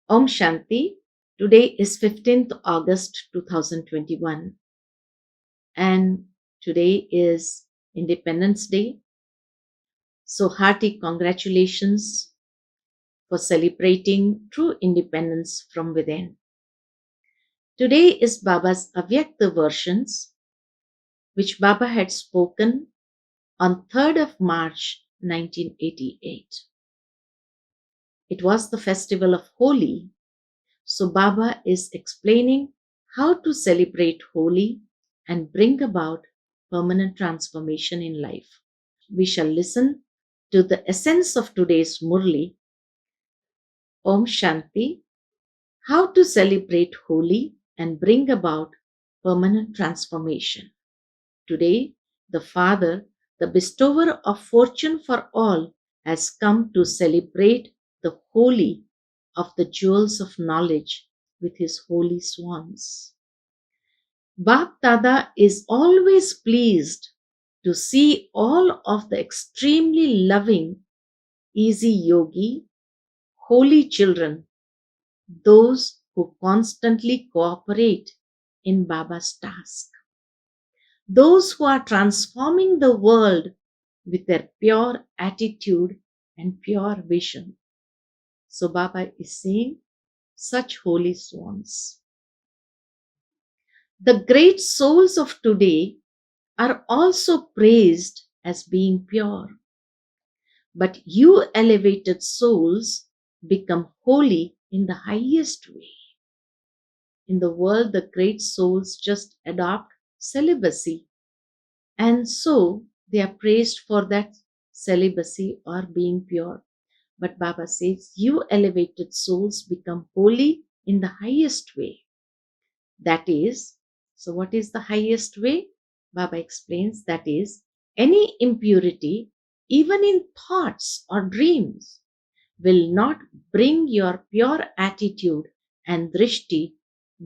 Om Shanti. Today is 15th August 2021 and today is Independence Day. So hearty congratulations for celebrating true independence from within. Today is Baba's Avyakta versions which Baba had spoken on 3rd of March 1988. It was the festival of Holi. So Baba is explaining how to celebrate Holi and bring about permanent transformation in life. We shall listen to the essence of today's Murli. Om Shanti. How to celebrate Holi and bring about permanent transformation. Today, the Father, the bestower of fortune for all, has come to celebrate the Holi of the jewels of knowledge with his holy swans. Bap Dada is always pleased to see all of the extremely loving, easy yogi, holy children, those who constantly cooperate in Baba's task. Those who are transforming the world with their pure attitude and pure vision. So Baba is saying, such holy swans. The great souls of today are also praised as being pure. But you elevated souls become holy in the highest way. In the world, the great souls just adopt celibacy. And so they are praised for that celibacy or being pure. But Baba says, you elevated souls become holy in the highest way. That is, so what is the highest way? Baba explains, that is, any impurity, even in thoughts or dreams, will not bring your pure attitude and drishti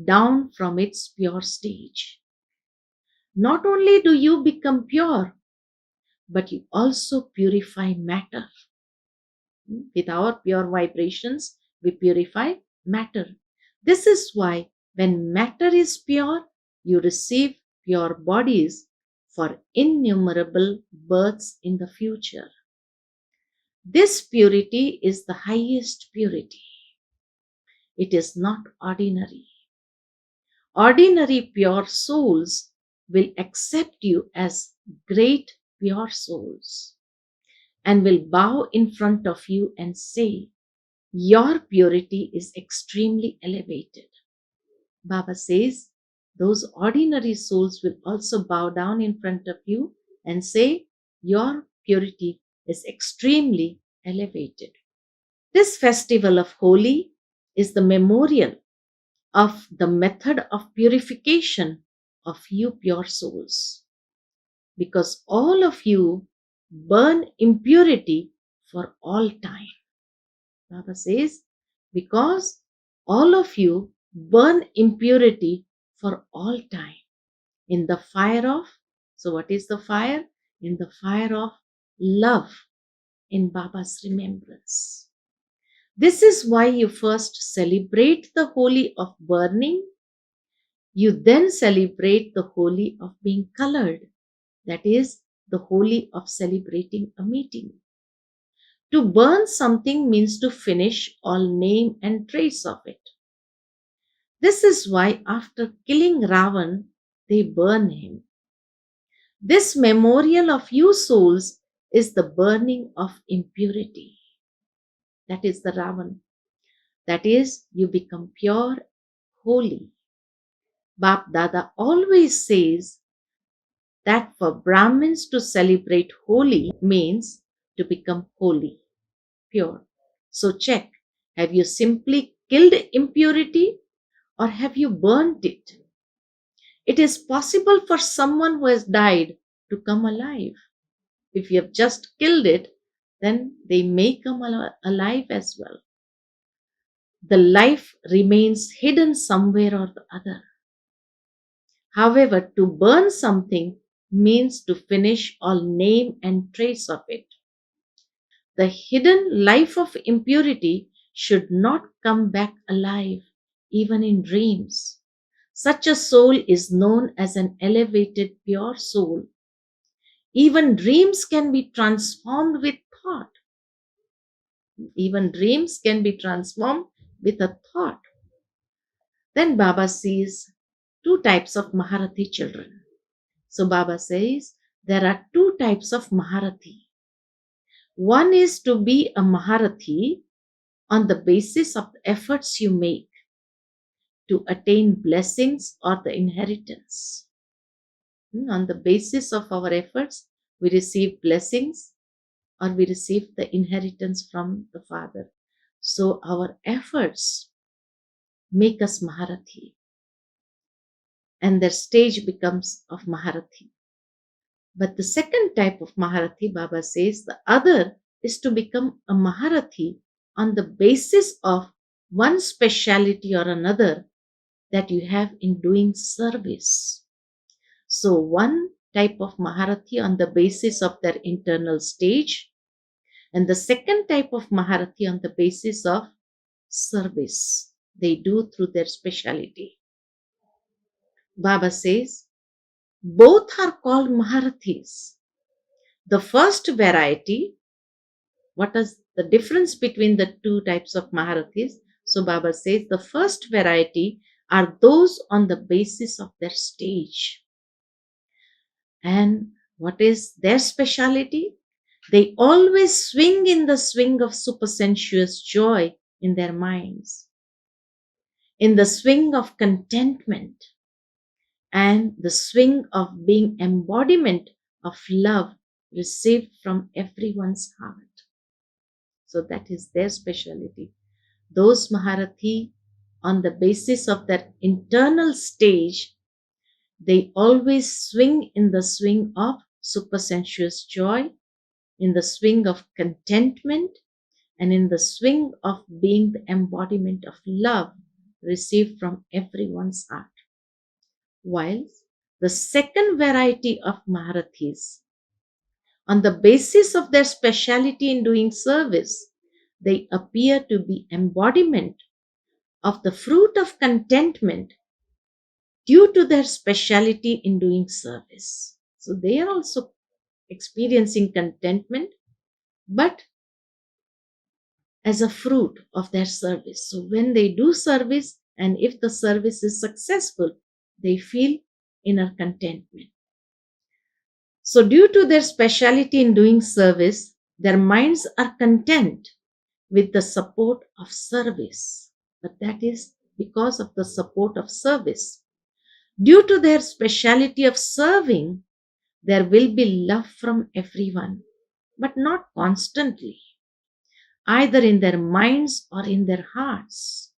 down from its pure stage. Not only do you become pure, but you also purify matter. With our pure vibrations, we purify matter. This is why when matter is pure, you receive pure bodies for innumerable births in the future. This purity is the highest purity. It is not ordinary. Ordinary pure souls will accept you as great pure souls and will bow in front of you and say, your purity is extremely elevated. Baba says, those ordinary souls will also bow down in front of you and say, your purity is extremely elevated. This festival of Holi is the memorial of the method of purification of you pure souls. Because all of you burn impurity for all time. Baba says, because all of you burn impurity for all time in the fire of, so what is the fire? In the fire of love in Baba's remembrance. This is why you first celebrate the Holi of burning. You then celebrate the Holi of being colored. That is the Holi of celebrating a meeting. To burn something means to finish all name and trace of it. This is why after killing Ravan, they burn him. This memorial of you souls is the burning of impurity. That is the Ravan. That is, you become pure, holy. Bap Dada always says that for Brahmins to celebrate Holi means to become holy, pure. So check, have you simply killed impurity or have you burnt it? It is possible for someone who has died to come alive. If you have just killed it, then they may come alive as well. The life remains hidden somewhere or the other. However, to burn something means to finish all name and trace of it. The hidden life of impurity should not come back alive, even in dreams. Such a soul is known as an elevated, pure soul. Even dreams can be transformed with thought. Even dreams can be transformed with a thought. Then Baba sees two types of Maharathi children. So Baba says there are two types of Maharathi. One is to be a Maharathi on the basis of the efforts you make to attain blessings or the inheritance. On the basis of our efforts, we receive blessings or we receive the inheritance from the Father. So our efforts make us Maharathi, and their stage becomes of Maharathi. But the second type of Maharathi, Baba says, the other is to become a Maharathi on the basis of one speciality or another that you have in doing service. So one type of Maharathi on the basis of their internal stage, and the second type of Maharathi on the basis of service they do through their speciality. Baba says, both are called Maharathis. The first variety, what is the difference between the two types of Maharathis? So Baba says the first variety are those on the basis of their stage. And what is their speciality? They always swing in the swing of supersensuous joy in their minds, in the swing of contentment, and the swing of being embodiment of love received from everyone's heart. So that is their speciality. Those Maharathi, on the basis of their internal stage, they always swing in the swing of supersensuous joy, in the swing of contentment, and in the swing of being the embodiment of love received from everyone's heart. While the second variety of Maharathis, on the basis of their speciality in doing service, they appear to be embodiment of the fruit of contentment due to their speciality in doing service. So they are also experiencing contentment, but as a fruit of their service. So when they do service, and if the service is successful, they feel inner contentment. So due to their speciality in doing service, their minds are content with the support of service. But that is because of the support of service. Due to their speciality of serving, there will be love from everyone, but not constantly, either in their minds or in their hearts.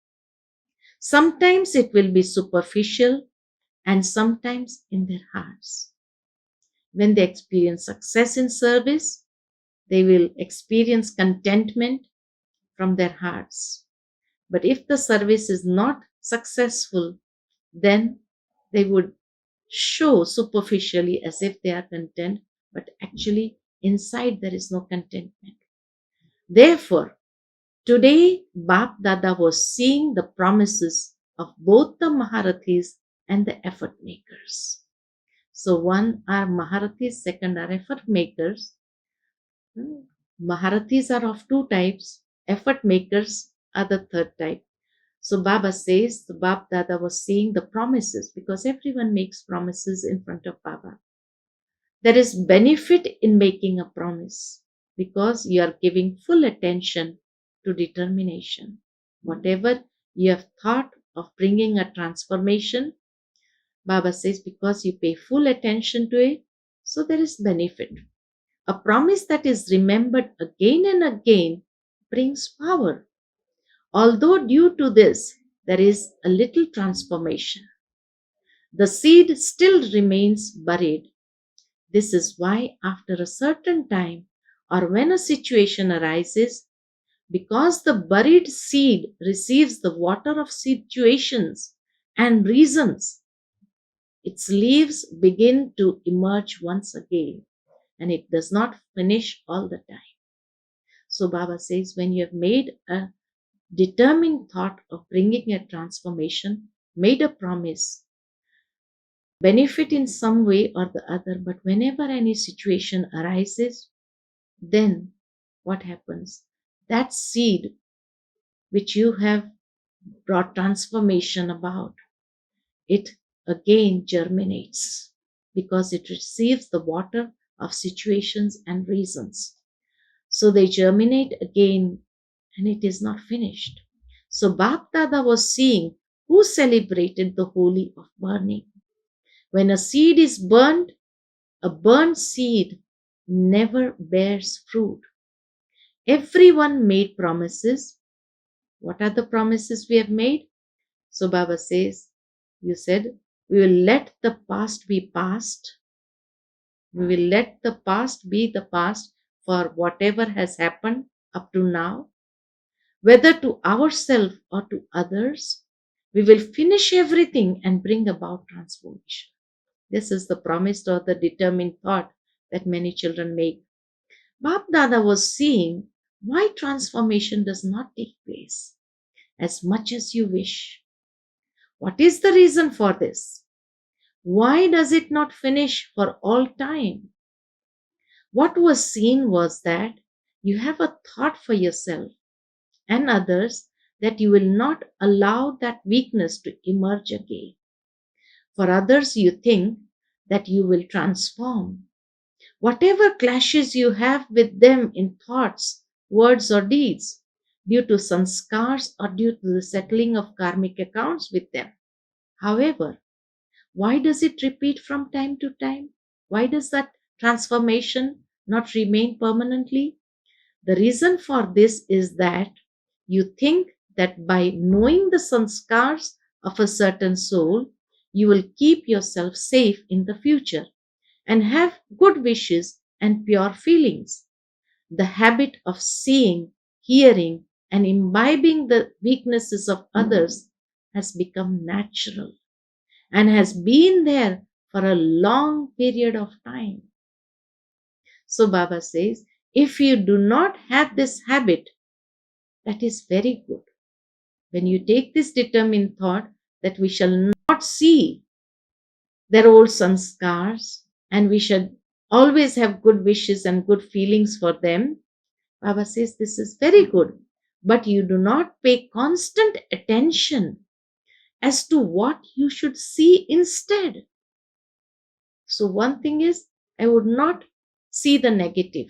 Sometimes it will be superficial and sometimes in their hearts. When they experience success in service, they will experience contentment from their hearts. But if the service is not successful, then they would show superficially as if they are content, but actually inside there is no contentment. Therefore, today Bap Dada was seeing the promises of both the Maharathis and the effort makers. So one are Maharathis, second are effort makers. Maharathis are of two types, effort makers are the third type. So Baba says the Bap Dada was seeing the promises, because everyone makes promises in front of Baba. There is benefit in making a promise because you are giving full attention to determination. Whatever you have thought of bringing a transformation, Baba says because you pay full attention to it, so there is benefit. A promise that is remembered again and again brings power. Although due to this, there is a little transformation, the seed still remains buried. This is why after a certain time, or when a situation arises, because the buried seed receives the water of situations and reasons, its leaves begin to emerge once again, and it does not finish all the time. So Baba says when you have made a determined thought of bringing a transformation, made a promise, benefit in some way or the other, but whenever any situation arises, then what happens? That seed which you have brought transformation about, it again germinates because it receives the water of situations and reasons. So they germinate again and it is not finished. So Bap Dada was seeing who celebrated the holy of burning. When a seed is burnt, a burnt seed never bears fruit. Everyone made promises. What are the promises we have made? So Baba says, you said, we will let the past be past. We will let the past be the past for whatever has happened up to now, whether to ourselves or to others. We will finish everything and bring about transformation. This is the promised or the determined thought that many children make. Bap Dada was seeing why transformation does not take place as much as you wish. What is the reason for this? Why does it not finish for all time? What was seen was that you have a thought for yourself and others that you will not allow that weakness to emerge again. For others, you think that you will transform. Whatever clashes you have with them in thoughts, words, or deeds, due to sanskars or due to the settling of karmic accounts with them. However, why does it repeat from time to time? Why does that transformation not remain permanently? The reason for this is that you think that by knowing the sanskars of a certain soul, you will keep yourself safe in the future and have good wishes and pure feelings. The habit of seeing, hearing, and imbibing the weaknesses of others has become natural and has been there for a long period of time. So Baba says, if you do not have this habit, that is very good. When you take this determined thought that we shall not see their old sanskars and we should always have good wishes and good feelings for them, Baba says this is very good. But you do not pay constant attention as to what you should see instead. So one thing is, I would not see the negative.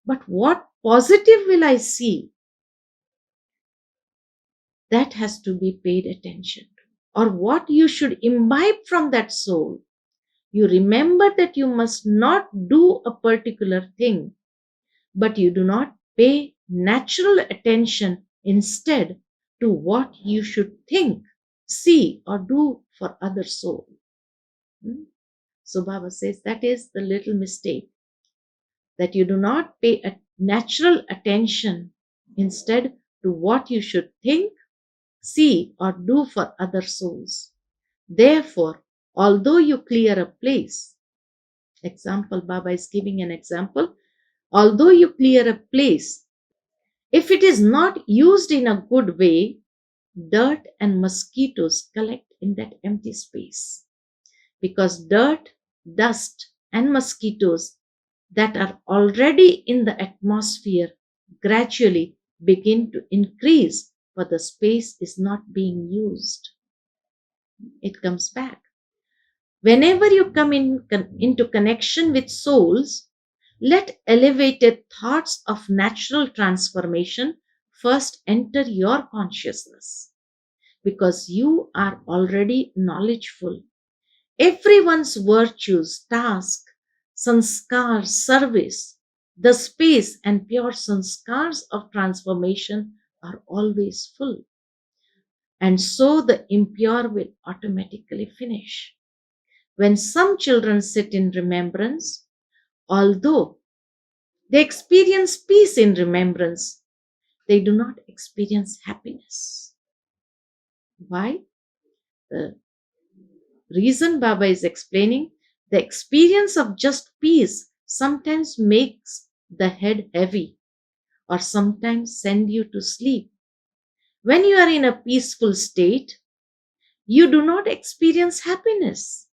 But what positive will I see? That has to be paid attention to. Or what you should imbibe from that soul. You remember that you must not do a particular thing, but you do not pay natural attention instead to what you should think, see, or do for other soul. So Baba says that is the little mistake, that you do not pay a natural attention instead to what you should think, see, or do for other souls. Therefore, although you clear a place, example, Baba is giving an example, although you clear a place, if it is not used in a good way, dirt and mosquitoes collect in that empty space. Because dirt, dust, and mosquitoes that are already in the atmosphere gradually begin to increase, for the space is not being used. It comes back. Whenever you come into connection with souls, let elevated thoughts of natural transformation first enter your consciousness, because you are already knowledgeful. Everyone's virtues, task, sanskar, service, the space and pure sanskars of transformation are always full. And so the impure will automatically finish. When some children sit in remembrance, although they experience peace in remembrance, they do not experience happiness. Why? The reason Baba is explaining, the experience of just peace sometimes makes the head heavy or sometimes send you to sleep. When you are in a peaceful state, you do not experience happiness.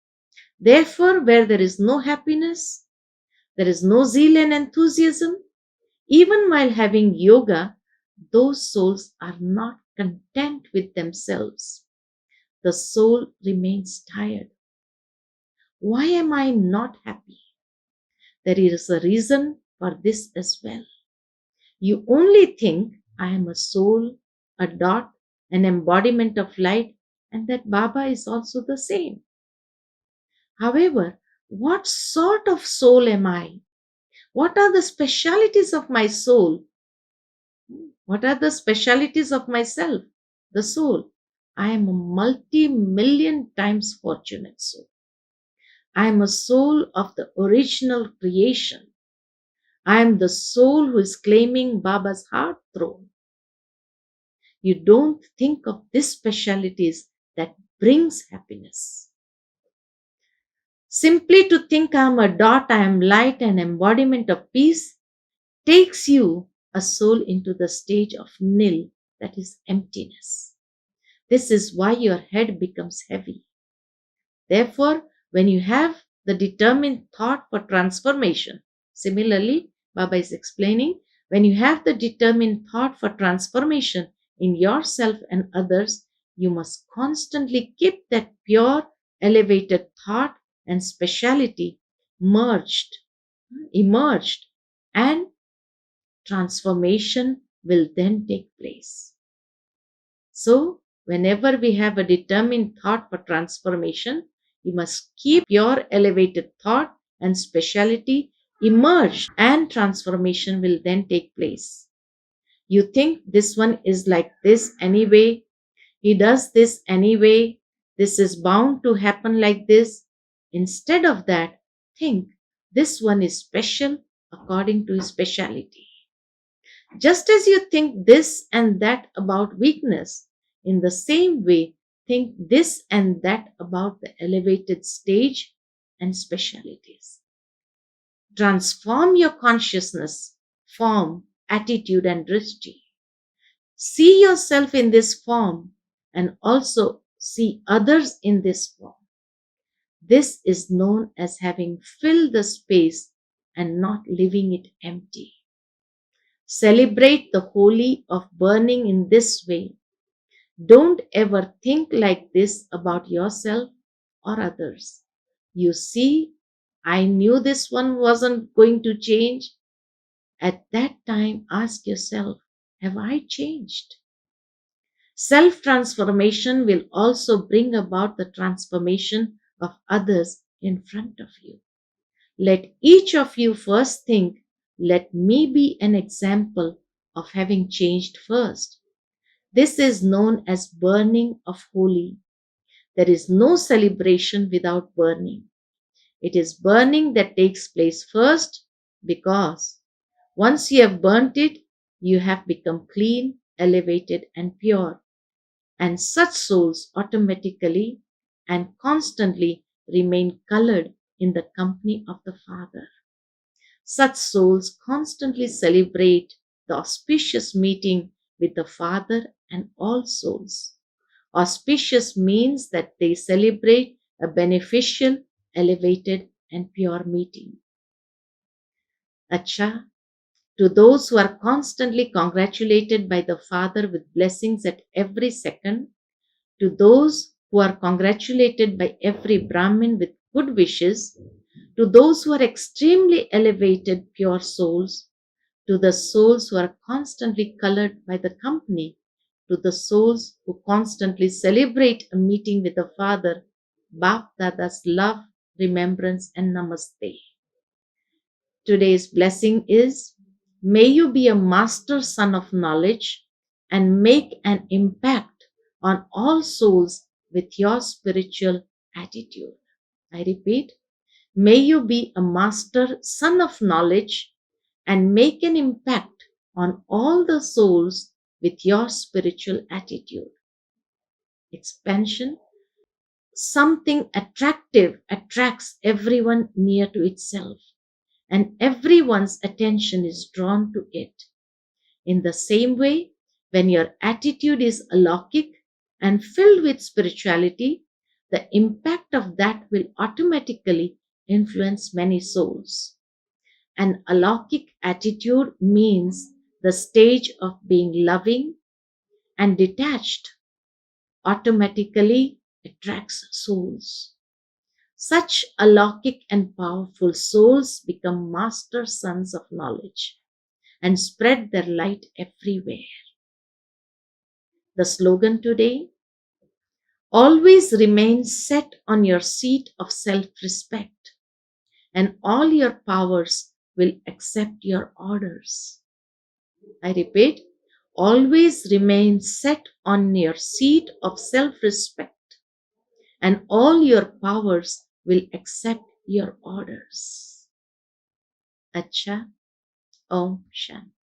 Therefore, where there is no happiness, there is no zeal and enthusiasm. Even while having yoga, those souls are not content with themselves. The soul remains tired. Why am I not happy? There is a reason for this as well. You only think I am a soul, a dot, an embodiment of light, and that Baba is also the same. However, what sort of soul am I? What are the specialities of my soul? What are the specialities of myself, the soul? I am a multi-million times fortunate soul. I am a soul of the original creation. I am the soul who is claiming Baba's heart throne. You don't think of these specialities that brings happiness. Simply to think I am a dot, I am light, an embodiment of peace, takes you, a soul, into the stage of nil, that is emptiness. This is why your head becomes heavy. Therefore, when you have the determined thought for transformation, similarly, Baba is explaining, when you have the determined thought for transformation in yourself and others, you must constantly keep that pure, elevated thought and speciality emerged, and transformation will then take place. So, whenever we have a determined thought for transformation, we must keep your elevated thought and speciality emerged, and transformation will then take place. You think this one is like this anyway, he does this anyway, this is bound to happen like this. Instead of that, think this one is special according to his speciality. Just as you think this and that about weakness, in the same way, think this and that about the elevated stage and specialities. Transform your consciousness, form, attitude, and drishti. See yourself in this form and also see others in this form. This is known as having filled the space and not leaving it empty. Celebrate the holy of burning in this way. Don't ever think like this about yourself or others. You see, I knew this one wasn't going to change. At that time, ask yourself, have I changed? Self-transformation will also bring about the transformation of others in front of you. Let each of you first think, let me be an example of having changed first. This is known as burning of holy. There is no celebration without burning. It is burning that takes place first, because once you have burnt it, you have become clean, elevated, and pure. And such souls automatically and constantly remain colored in the company of the Father. Such souls constantly celebrate the auspicious meeting with the Father and all souls. Auspicious means that they celebrate a beneficial, elevated, and pure meeting. Acha, to those who are constantly congratulated by the Father with blessings at every second, to those who are congratulated by every Brahmin with good wishes, to those who are extremely elevated, pure souls, to the souls who are constantly colored by the company, to the souls who constantly celebrate a meeting with the Father, Bap Dada's love, remembrance, and namaste. Today's blessing is, may you be a master son of knowledge and make an impact on all souls with your spiritual attitude. I repeat, may you be a master son of knowledge and make an impact on all the souls with your spiritual attitude. Expansion. Something attractive attracts everyone near to itself, and everyone's attention is drawn to it. In the same way, When your attitude is alaukic and filled with spirituality, the impact of that will automatically influence many souls. An alaukic attitude means the stage of being loving and detached automatically attracts souls. Such alaukic and powerful souls become master sons of knowledge and spread their light everywhere. The slogan today: always remain set on your seat of self-respect, and all your powers will accept your orders. I repeat, always remain set on your seat of self-respect, and all your powers will accept your orders. Acha, Om Shanti.